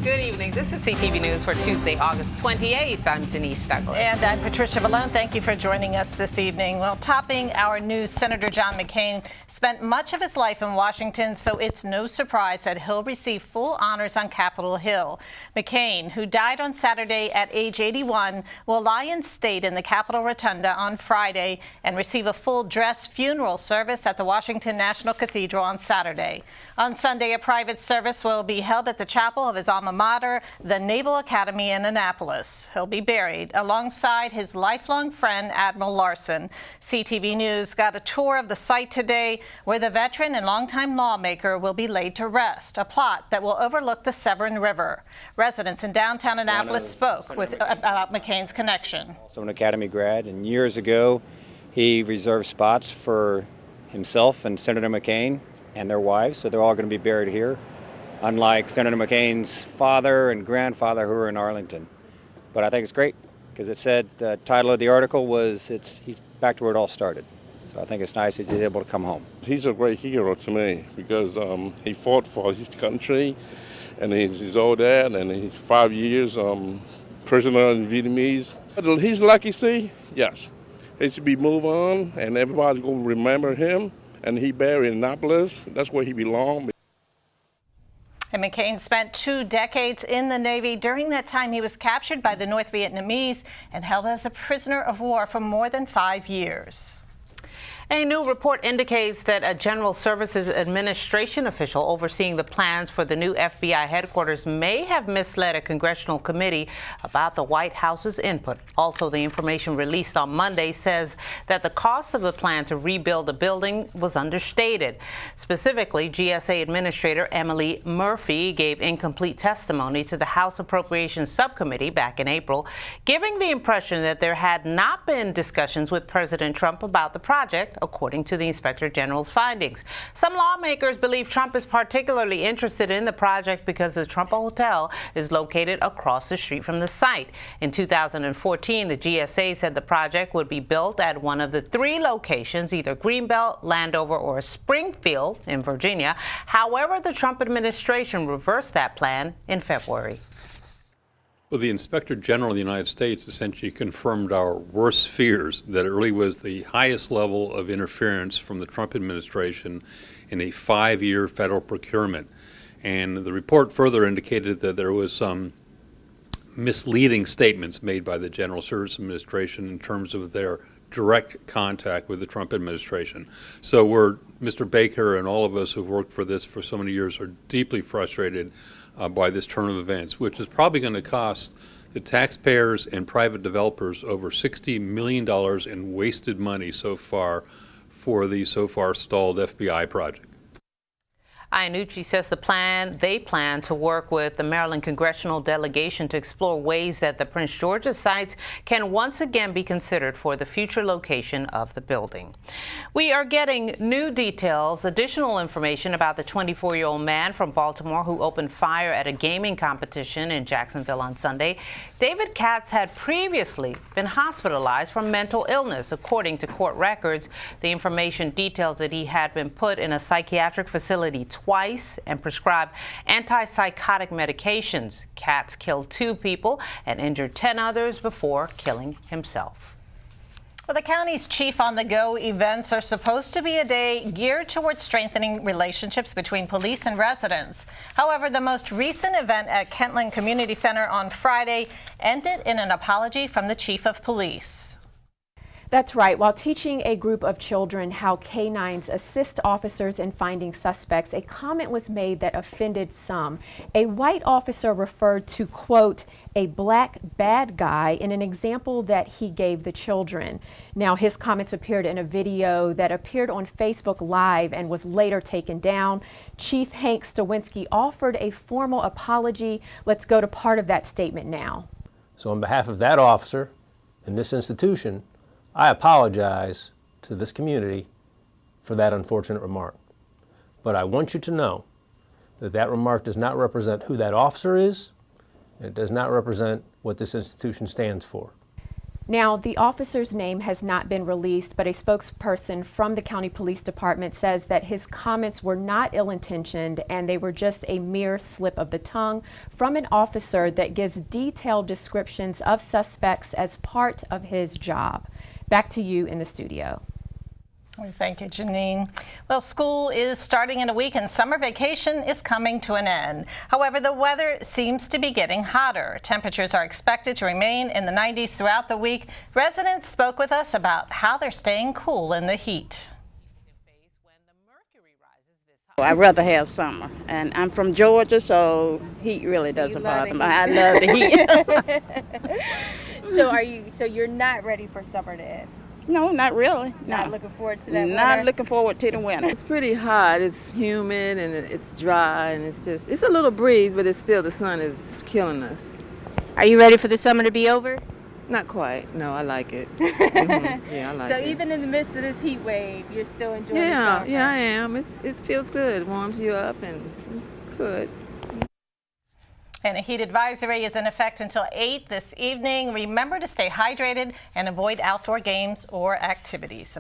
Good evening. This is CTV News for Tuesday, August 28th. I'm Denise Douglas. And I'm Patricia Vallone. Thank you for joining us this evening. Well, topping our news, Senator John McCain spent much of his life in Washington, so it's no surprise that he'll receive full honors on Capitol Hill. McCain, who died on Saturday at age 81, will lie in state in the Capitol Rotunda on Friday and receive a full-dress funeral service at the Washington National Cathedral on Saturday. On Sunday, a private service will be held at the chapel of his alma mater, the Naval Academy in Annapolis. He'll be buried alongside his lifelong friend, Admiral Larson. CTV News got a tour of the site today where the veteran and longtime lawmaker will be laid to rest, a plot that will overlook the Severn River. Residents in downtown Annapolis spoke about McCain's connection. Also an Academy grad, and years ago he reserved spots for himself and Senator McCain and their wives, so they're all going to be buried here, unlike Senator McCain's father and grandfather who were in Arlington. But I think it's great because it said the title of the article was he's back to where it all started. So I think it's nice that he's able to come home. He's a great hero to me because he fought for his country, and he's old dad, and he's 5 years prisoner in Vietnamese. He's lucky, see? Yes. He should be moved on, and everybody's going to remember him. And he buried in Annapolis. That's where he belonged. And McCain spent 2 decades in the Navy. During that time, he was captured by the North Vietnamese and held as a prisoner of war for more than 5 years. A new report indicates that a General Services Administration official overseeing the plans for the new FBI headquarters may have misled a congressional committee about the White House's input. Also, the information released on Monday says that the cost of the plan to rebuild the building was understated. Specifically, GSA Administrator Emily Murphy gave incomplete testimony to the House Appropriations Subcommittee back in April, giving the impression that there had not been discussions with President Trump about the project, according to the Inspector General's findings. Some lawmakers believe Trump is particularly interested in the project because the Trump Hotel is located across the street from the site. In 2014, the GSA said the project would be built at one of the 3 locations, either Greenbelt, Landover, or Springfield in Virginia. However, the Trump administration reversed that plan in February. Well, the Inspector General of the United States essentially confirmed our worst fears that it really was the highest level of interference from the Trump administration in a 5-year federal procurement. And the report further indicated that there was some misleading statements made by the General Services Administration in terms of their direct contact with the Trump administration. So Mr. Baker and all of us who've worked for this for so many years are deeply frustrated by this turn of events, which is probably going to cost the taxpayers and private developers over $60 million in wasted money so far for the so far stalled FBI project. Iannucci says they plan to work with the Maryland congressional delegation to explore ways that the Prince George's sites can once again be considered for the future location of the building. We are getting new details, additional information about the 24-year-old man from Baltimore who opened fire at a gaming competition in Jacksonville on Sunday. David Katz had previously been hospitalized for mental illness. According to court records, the information details that he had been put in a psychiatric facility twice and prescribed antipsychotic medications. Katz killed 2 people and injured 10 others before killing himself. Well, the county's Chief on the Go events are supposed to be a day geared towards strengthening relationships between police and residents. However, the most recent event at Kentland Community Center on Friday ended in an apology from the Chief of Police. That's right. While teaching a group of children how canines assist officers in finding suspects, a comment was made that offended some. A white officer referred to, quote, a black bad guy in an example that he gave the children. Now, his comments appeared in a video that appeared on Facebook Live and was later taken down. Chief Hank Stawinski offered a formal apology. Let's go to part of that statement now. So on behalf of that officer and this institution, I apologize to this community for that unfortunate remark. But I want you to know that that remark does not represent who that officer is, and it does not represent what this institution stands for. Now, the officer's name has not been released, but a spokesperson from the County Police Department says that his comments were not ill-intentioned and they were just a mere slip of the tongue from an officer that gives detailed descriptions of suspects as part of his job. Back to you in the studio. Well, thank you, Janine. Well, school is starting in a week and summer vacation is coming to an end. However, the weather seems to be getting hotter. Temperatures are expected to remain in the 90s throughout the week. Residents spoke with us about how they're staying cool in the heat. I'd rather have summer, and I'm from Georgia, so heat really doesn't bother me. I love the heat. So you're not ready for summer to end? No, not really. Not looking forward to that Not winter? looking forward to the winter. It's pretty hot. It's humid and it's dry and it's a little breeze, but it's still, the sun is killing us. Are you ready for the summer to be over? Not quite. No, I like it. Yeah, I like So it. even in the midst of this heat wave, you're still enjoying the Yeah, summer? yeah, I am. It feels good. It warms you up and it's good. And a heat advisory is in effect until 8 this evening. Remember to stay hydrated and avoid outdoor games or activities.